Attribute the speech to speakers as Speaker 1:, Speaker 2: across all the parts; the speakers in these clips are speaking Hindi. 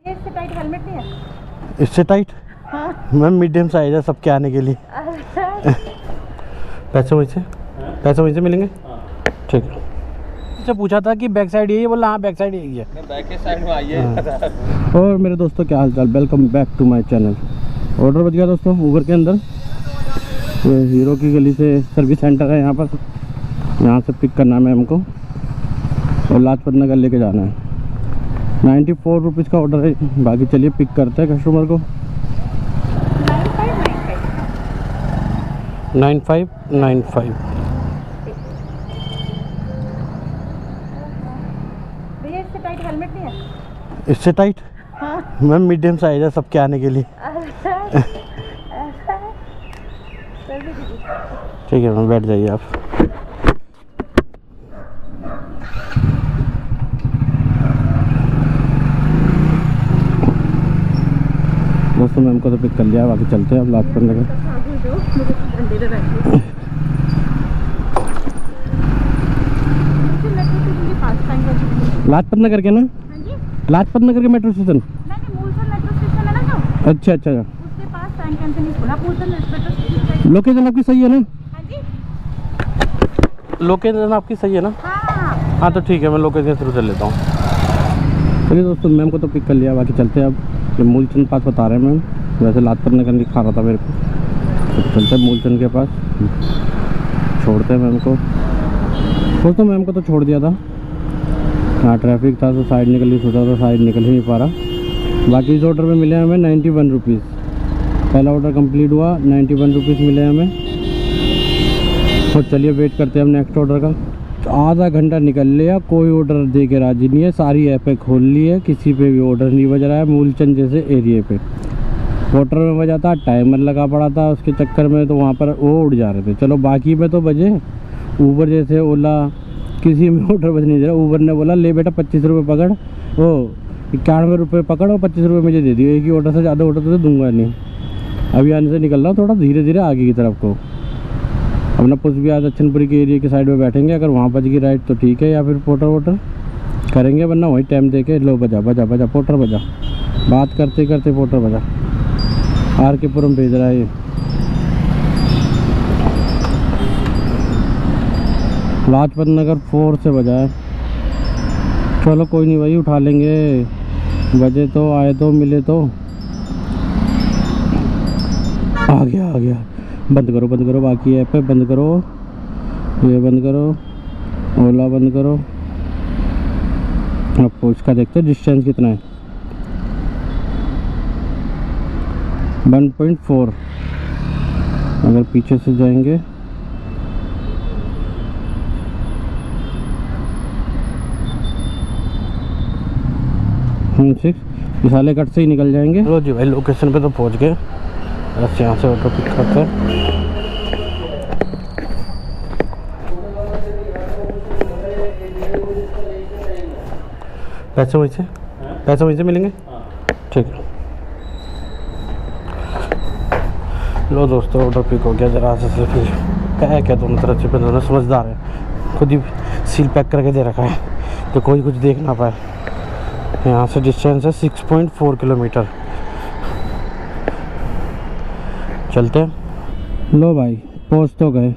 Speaker 1: ये इससे टाइट हेलमेट नहीं है?
Speaker 2: इससे टाइट?
Speaker 1: हाँ।
Speaker 2: मैम मीडियम साइज है सबके आने के लिए। पैसे वहीं से मिलेंगे? ठीक है। इससे पूछा था कि बैक साइड यही है, बोला हाँ बैक साइड यही है।
Speaker 3: बैक के साइड में आइए।
Speaker 2: और मेरे दोस्तों क्या हाल चाल, welcome back to my channel. Order बच गया दोस्तों ऊबर के अंदर। ये हीरो की गली से सर्विस सेंटर है यहाँ पर, यहाँ से पिक करना है हमको और लाजपत नगर लेके जाना है। 94 रुपीज़ का ऑर्डर है। बाकी चलिए पिक करते हैं कस्टमर को। 9595।
Speaker 1: भैया इससे टाइट हेलमेट नहीं है?
Speaker 2: इससे टाइट?
Speaker 1: हाँ।
Speaker 2: मैम मीडियम साइज है सबके आने के लिए। ठीक है मैम, बैठ जाइए आप। दोस्तों मैम को तो पिक कर लिया, बाकी चलते हैं अब लाजपत नगर। लाजपत नगर के ना? लाजपत नगर के मेट्रो स्टेशन। अच्छा अच्छा,
Speaker 1: उसके पास टाइम कैंसिल नहीं खुला। मेट्रो
Speaker 2: लोकेशन आपकी सही है ना?
Speaker 1: हाँ जी।
Speaker 2: लोकेशन आपकी सही है ना?
Speaker 1: हाँ।
Speaker 2: हाँ तो ठीक है, मैं लोकेशन थ्रू चल लेता हूँ। चलिए दोस्तों मैम को तो पिक कर लिया, बाकी चलते हैं अब। ये मूलचंद पास बता रहे हैं मैम, वैसे लाजपत नगर दिखा रहा था मेरे को, तो चलते हैं मूलचंद के पास, छोड़ते हैं मैम को। दोस्तों मैम को तो छोड़ दिया था, हाँ ट्रैफिक था तो साइड निकलनी सोचा था, साइड निकल ही नहीं पा रहा। बाकी इस ऑर्डर में मिले हमें 91 रुपीज़। पहला ऑर्डर कंप्लीट हुआ, 91 रुपीज़ मिले हमें। तो चलिए वेट करते हैं हम नेक्स्ट ऑर्डर का। आधा घंटा निकल लिया, कोई ऑर्डर दे के राजी नहीं है। सारी ऐपें खोल ली है, किसी पे भी ऑर्डर नहीं बज रहा है। मूलचंद जैसे एरिए पे पोर्टर में बजा था, टाइमर लगा पड़ा था, उसके चक्कर में तो वहाँ पर वो उड़ जा रहे थे। चलो बाकी में तो बजे। ऊबर जैसे ओला किसी में ऑर्डर बज नहीं दे रहा। ऊबर ने बोला ले बेटा 25 रुपये पकड़, ओ 91 रुपये पकड़ और 25 रुपये मुझे दे दियो। एक ही ऑर्डर से ज़्यादा ऑर्डर तो दूंगा नहीं। अभी आने से निकल रहा हूँ थोड़ा धीरे धीरे आगे की तरफ को। अपना पुष्प बिहार दक्षिणपुरी के एरिया के साइड में बैठेंगे, अगर वहाँ बज गई राइट तो ठीक है, या फिर पोर्टर वोटर करेंगे, वरना वही टाइम दे के लो बजा बजा बजा पोर्टर बजा। बात करते करते पोर्टर बजा। आर के पुरम भेज रहा है ये। लाजपत नगर 4 से बजा है। चलो कोई नहीं भाई, उठा लेंगे, बजे तो आए तो मिले तो। आ गया। बंद करो बाकी ऐप पे बंद करो, ये बंद करो, ओला बंद करो। अब उसका देखते हैं डिस्टेंस कितना है। 1.4। अगर पीछे से जाएंगे 6 विशाले कट से ही निकल जाएंगे। लो जी भाई लोकेशन पे तो पहुंच गए, बस यहाँ से ऑटो पिक करते हैं। पैसे वहीं से मिलेंगे? ठीक है। लो दोस्तों ऑर्डर पिक हो गया। जरा से फिर क्या दोनों तरफ से दोनों समझदार है, खुद ही सील पैक करके दे रखा है तो कोई कुछ देख ना पाए। यहाँ से डिस्टेंस है 6.4 किलोमीटर। चलते हैं। लो भाई पहुँच तो गए।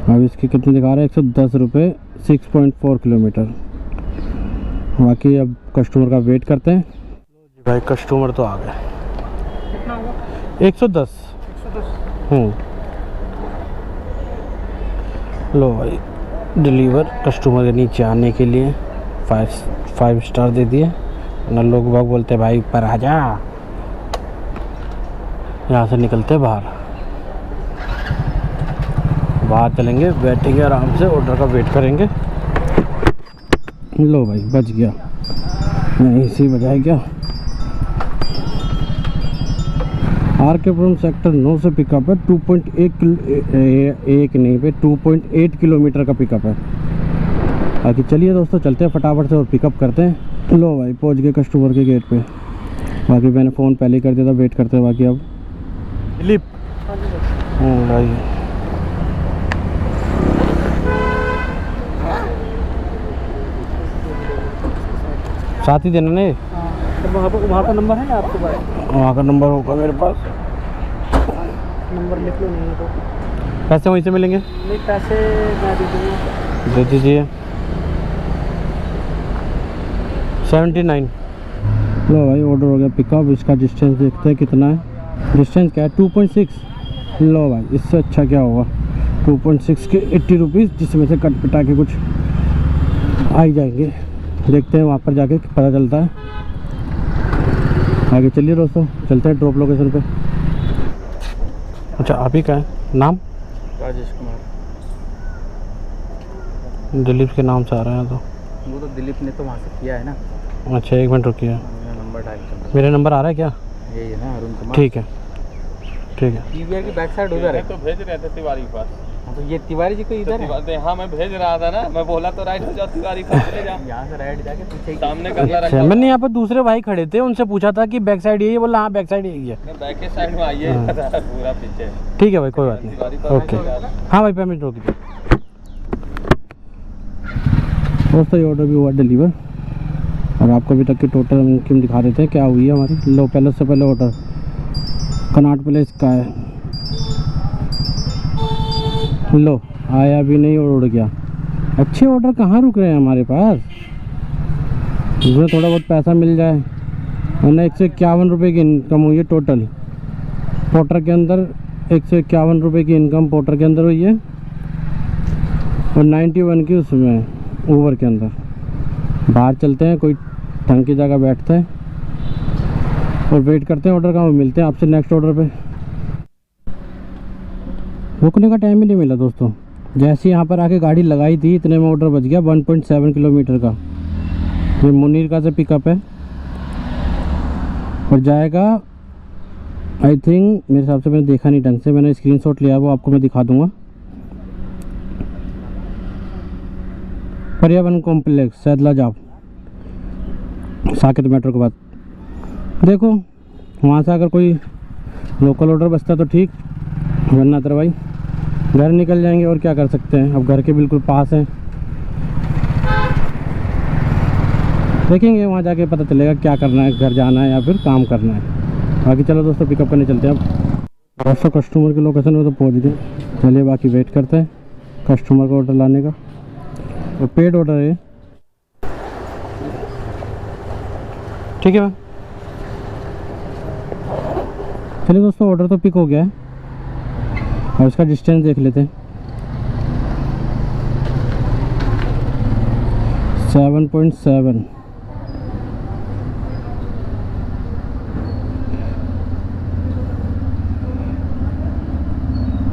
Speaker 2: अब इसके कितने दिखा रहे हैं? 110 रुपये, 6.4 किलोमीटर। बाकी अब कस्टमर का वेट करते हैं। भाई कस्टमर तो आ गए। 110। लो भाई डिलीवर कस्टमर के नीचे आने के लिए 5 स्टार दे दिए ना। लोग बाग बोलते भाई ऊपर आ जा। यहाँ से निकलते बाहर चलेंगे, बैठेंगे आराम से, ऑर्डर का वेट करेंगे। लो भाई बच गया, नहीं इसी बजाय क्या। आर के पुरम सेक्टर 9 से पिकअप है। 2.8 किलोमीटर का पिकअप है। बाकी चलिए दोस्तों चलते हैं फटाफट से और पिकअप करते हैं। लो भाई पहुंच गए कस्टमर के गेट पे। बाकी मैंने फ़ोन पहले ही कर दिया था, वेट करते हैं। बाकी अब दिलीप भाई साथ ही देना नहीं।
Speaker 3: वहाँ का नंबर है आपके पास?
Speaker 2: वहाँ का नंबर होगा मेरे पास।
Speaker 3: नंबर लिख लो, नहीं है तो
Speaker 2: पैसे वहीं से मिलेंगे?
Speaker 3: नहीं, पैसे मैं दे दूँगा।
Speaker 2: दे दीजिए। 79। लो भाई ऑर्डर हो गया पिकअप। इसका डिस्टेंस देखते हैं कितना है। डिस्टेंस क्या है? 2.6। लो भाई इससे अच्छा क्या होगा। 2.6 के 80 रुपीज़, जिसमें से कट पिटा के कुछ आ ही जाएंगे। देखते हैं वहाँ पर जाके पता चलता है। आगे चलिए दोस्तों, चलते हैं ड्रॉप लोकेशन पे। अच्छा आप ही का है नाम?
Speaker 3: राजेश कुमार।
Speaker 2: दिलीप के नाम से आ रहे हैं तो।
Speaker 3: वो तो दिलीप ने तो वहाँ से किया है ना।
Speaker 2: अच्छा 1 मिनट रुकिए।
Speaker 3: मेरा नंबर डायल कर।
Speaker 2: मेरा नंबर आ रहा है क्या?
Speaker 3: यही है ना, अरुण कुमार।
Speaker 2: ठीक है ठीक है।
Speaker 3: टीवीआर की बैक साइड उधर है।
Speaker 4: तो भेज रहे थे तिवारी के पास।
Speaker 3: हाँ, तो ये तिवारी जी को इधर है।
Speaker 4: हाँ मैं भेज रहा था ना, मैं बोला तो राइट हो जाओ तिवारी के पास चले जाओ।
Speaker 3: यहाँ से राइट जाके पीछे ही
Speaker 4: सामने का
Speaker 2: अच्छा मैंने यहाँ पर दूसरे भाई खड़े थे, उनसे पूछा था कि बैक साइड यही है, बोला हाँ बैक साइड यही है।
Speaker 4: बैक के साइड में आइए,
Speaker 2: हाँ।
Speaker 4: पूरा पीछे।
Speaker 2: ठीक है भाई कोई बात
Speaker 4: तिवारी
Speaker 2: नहीं।
Speaker 4: पर
Speaker 2: ओके
Speaker 4: आइए।
Speaker 2: हाँ भाई पेमेंट रोक दीजिए। दोस्तों ये ऑर्डर भी हुआ डिलीवर, और आपको अभी तक की टोटल इनकम दिखा देते हैं क्या हुई है हमारी। लो पहले से पहले ऑर्डर कनाट प्लेस का है। लो आया भी नहीं और उड़ गया। अच्छे ऑर्डर कहाँ रुक रहे हैं हमारे पास, इसमें थोड़ा बहुत पैसा मिल जाए। वरना 151 रुपये की इनकम हुई है टोटल पोर्टर के अंदर। 151 रुपये की इनकम पोर्टर के अंदर हुई है, और 91 की उसमें ऊबर के अंदर। बाहर चलते हैं, कोई ढंग की जगह बैठते हैं और वेट करते हैं ऑर्डर का। मिलते हैं आपसे नेक्स्ट ऑर्डर पे। रुकने का टाइम ही नहीं मिला दोस्तों। जैसे यहाँ पर आके गाड़ी लगाई थी इतने में ऑर्डर बच गया 1.7 किलोमीटर का। ये मुनीर का से पिकअप है और जाएगा आई थिंक, मेरे हिसाब से मैंने देखा नहीं ढंग से, मैंने स्क्रीनशॉट लिया, वो आपको मैं दिखा दूंगा। पर्यावरण कॉम्प्लेक्स सैदला जाप साकेत मेट्रो के बाद। देखो वहाँ से अगर कोई लोकल ऑर्डर बचता तो ठीक, वरना अदरवाइज घर निकल जाएंगे। और क्या कर सकते हैं, अब घर के बिल्कुल पास हैं। देखेंगे वहाँ जाके पता चलेगा क्या करना है, घर जाना है या फिर काम करना है। बाकी चलो दोस्तों पिकअप करने चलते हैं। अब दोस्तों कस्टमर की लोकेशन में तो पहुँच गए। चलिए बाकी वेट करते हैं कस्टमर का ऑर्डर लाने का। और पेड ऑर्डर है, ठीक है मैम। चलिए दोस्तों ऑर्डर तो पिक हो गया है, और इसका डिस्टेंस देख लेते हैं। 7.7।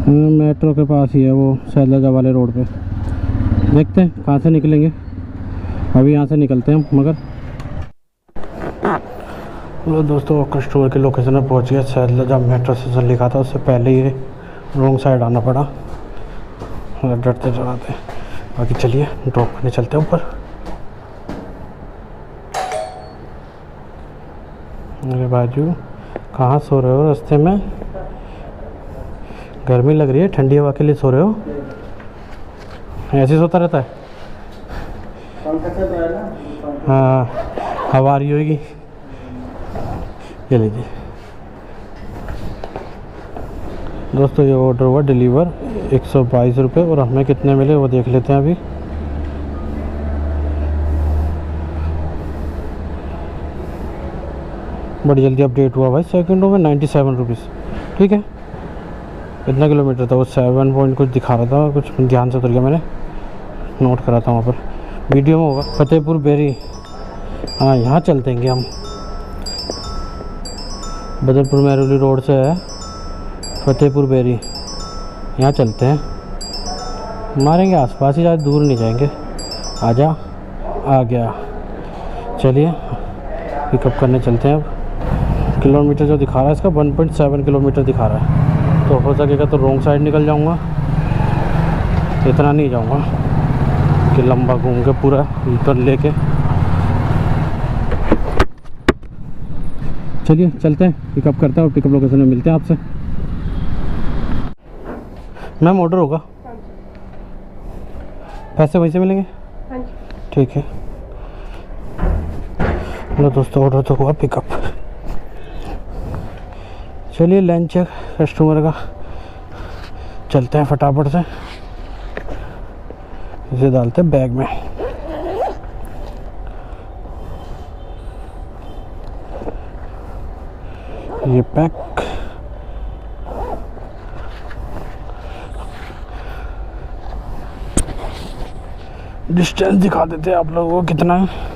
Speaker 2: मेट्रो के पास ही है वो, सैदला वाले रोड पे। देखते हैं कहाँ से निकलेंगे। अभी यहाँ से निकलते हैं मगर। लो दोस्तों कस्टमर की लोकेशन में पहुँच गया। सैदला जब मेट्रो स्टेशन लिखा था उससे पहले ही रॉन्ग साइड आना पड़ा, डरते डराते। बाकी चलिए ड्रॉप करने चलते हैं ऊपर। अरे बाजू कहाँ सो रहे हो रास्ते में? गर्मी लग रही है, ठंडी हवा के लिए सो रहे हो? ऐसे सोता रहता है? हाँ हवा आ रही होगी। ये लीजिए दोस्तों, ये ऑर्डर हुआ डिलीवर 122 रुपये, और हमें कितने मिले वो देख लेते हैं अभी। बड़ी जल्दी अपडेट हुआ भाई, सेकंडों में 97 रुपीज़। ठीक है, कितना किलोमीटर था वो? 7 पॉइंट कुछ दिखा रहा था, कुछ ध्यान से उतर गया, मैंने नोट करा था वहाँ पर, वीडियो में होगा। फतेहपुर बेरी, हाँ यहाँ चलते हैं हम। बदरपुर महरौली रोड से है फतेहपुर बेरी, यहाँ चलते हैं। मारेंगे आसपास ही, ज़्यादा दूर नहीं जाएंगे। आजा, आ गया। चलिए पिकअप करने चलते हैं अब। किलोमीटर जो दिखा रहा है इसका 1.7 किलोमीटर दिखा रहा है, तो हो सकेगा तो रॉन्ग साइड निकल जाऊंगा। इतना नहीं जाऊंगा कि लंबा घूम के पूरा टर्न लेके। चलिए चलते हैं, पिकअप करते हैं और पिकअप लोकेशन में मिलते हैं आपसे। मैम ऑर्डर होगा, पैसे वहीं से मिलेंगे? ठीक है। लो दोस्तों, ऑर्डर तो हुआ पिकअप। चलिए लंच चेक कस्टमर का, चलते हैं फटाफट से, इसे डालते हैं बैग में। ये पैक, डिस्टेंस दिखा देते हैं आप लोगों को कितना है।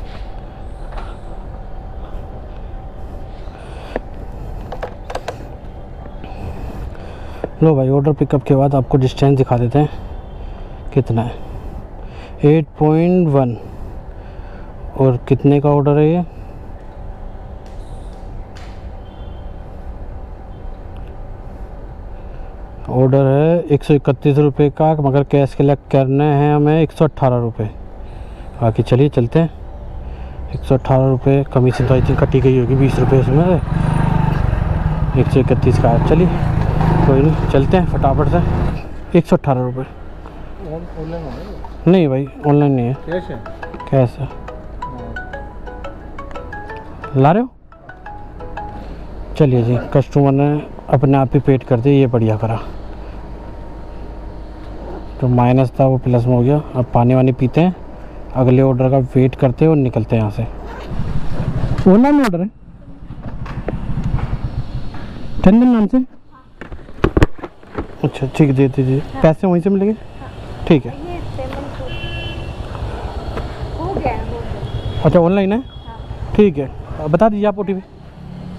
Speaker 2: लो भाई, ऑर्डर पिकअप के बाद आपको डिस्टेंस दिखा देते हैं कितना है। 8.1। और कितने का ऑर्डर है ये? ऑर्डर है 131 रुपये का, मगर कैश कलेक्ट करने हैं हमें 118 रुपये। बाकी चलिए चलते हैं। 118 रुपये कमीशन तो आई थिंक कटी गई होगी 20 रुपये इसमें, 131 का है। चलिए कोई नहीं, चलते हैं फटाफट से। 118 रुपये। नहीं भाई, ऑनलाइन नहीं है,
Speaker 3: कैश है।
Speaker 2: कैश है। ला रहे हो? चलिए जी, कस्टमर ने अपने आप ही पेड कर दिया, ये बढ़िया करा। तो माइनस था वो प्लस में हो गया। अब पानी वानी पीते हैं, अगले ऑर्डर का वेट करते हैं और निकलते हैं यहाँ से। ऑनलाइन ऑर्डर है टंडन नाम से। अच्छा ठीक, दे दीजिए। पैसे वहीं से मिलेंगे? ठीक है।
Speaker 1: ये पेमेंट हो गया है।
Speaker 2: अच्छा ऑनलाइन है, ठीक है। बता दीजिए आप OTP।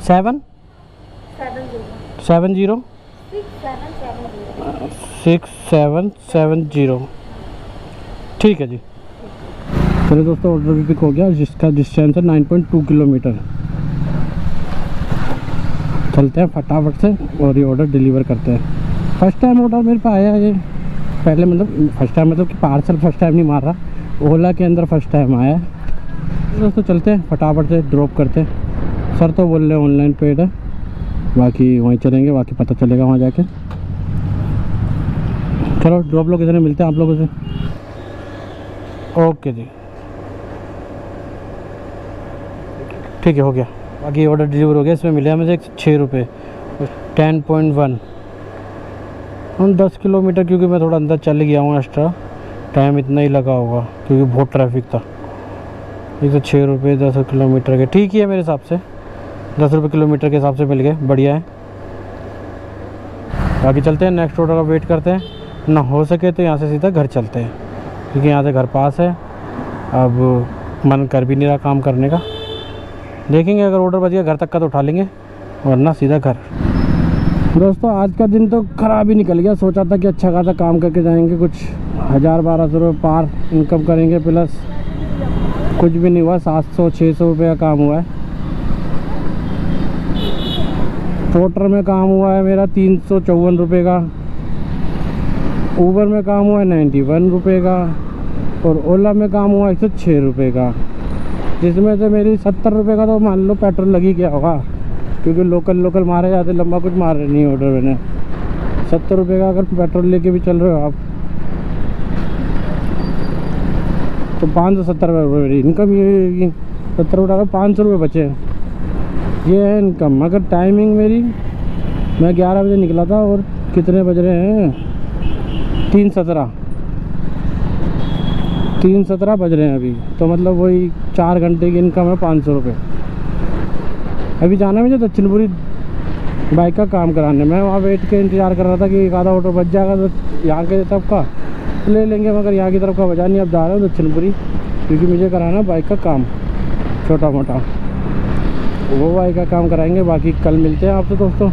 Speaker 2: 7 70 6770। ठीक है जी। चलिए दोस्तों, ऑर्डर भी पिक हो गया, जिसका डिस्टेंस है 9.2 किलोमीटर। चलते हैं फटाफट से और ये ऑर्डर डिलीवर करते हैं। फर्स्ट टाइम ऑर्डर मेरे पास आया है ये, पहले मतलब फर्स्ट टाइम मतलब कि पार्सल फर्स्ट टाइम नहीं मार रहा, ओला के अंदर फर्स्ट टाइम आया है। दोस्तों चलते हैं फटाफट से, ड्रॉप करते हैं। सर तो बोल रहे हैं ऑनलाइन पेड है, बाकी वहीं चलेंगे, बाकी पता चलेगा वहाँ जाके। चलो ड्रॉप लोकेशन मिलते हैं आप लोगों से। ओके जी, ठीक है, हो गया। बाकी ऑर्डर डिलीवर हो गया। इसमें मिले हमें 6 रुपये। 10.1। हम 10 किलोमीटर, क्योंकि मैं थोड़ा अंदर चल गया हूँ, एक्स्ट्रा टाइम इतना ही लगा होगा क्योंकि बहुत ट्रैफिक था। 106 रुपये 10 किलोमीटर के, ठीक ही है मेरे हिसाब से। 10 रुपये किलोमीटर के हिसाब से मिल गए, बढ़िया है। बाकी चलते हैं, नेक्स्ट ऑर्डर का वेट करते हैं। ना हो सके तो यहाँ से सीधा घर चलते हैं, क्योंकि यहाँ से घर पास है। अब मन कर भी नहीं रहा काम करने का। देखेंगे अगर ऑर्डर बच गया घर तक का तो उठा लेंगे, वरना सीधा घर। दोस्तों आज का दिन तो ख़राब ही निकल गया। सोचा था कि अच्छा खासा काम करके जाएंगे, कुछ 1000-1200 रुपये पार इनकम करेंगे, प्लस कुछ भी नहीं हुआ। 700-600 रुपये का काम हुआ है। पोर्टर में काम हुआ है मेरा 354 रुपये का, ऊबर में काम हुआ है 91 रुपये का, और ओला में काम हुआ 106 रुपये का, जिसमें से मेरी 70 रुपये का तो मान लो पेट्रोल लग ही गया होगा, क्योंकि लोकल मारे जाते, लंबा कुछ मार रहे नहीं ऑर्डर मैंने। 70 रुपये का अगर पेट्रोल लेके भी चल रहे हो आप तो 570 रुपये मेरी इनकम ये 70 रुपये, 500 रुपये बचे हैं, ये है इनकम। मगर टाइमिंग मेरी, मैं 11 बजे निकला था और कितने बज रहे हैं? 3:17 बज रहे हैं अभी, तो मतलब वही 4 घंटे की इनकम है 500 रुपये। अभी जाना है मुझे दक्षिणपुरी बाइक का काम कराने। मैं वहाँ वेट के इंतज़ार कर रहा था कि एक आधा ऑटो बच जाएगा तो यहाँ के तरफ का ले लेंगे, मगर यहाँ की तरफ का बचा नहीं। अब जा रहा हूँ दक्षिणपुरी, क्योंकि मुझे कराना बाइक का काम छोटा मोटा, वो बाइक का काम कराएंगे। बाकी कल मिलते हैं आपसे दोस्तों।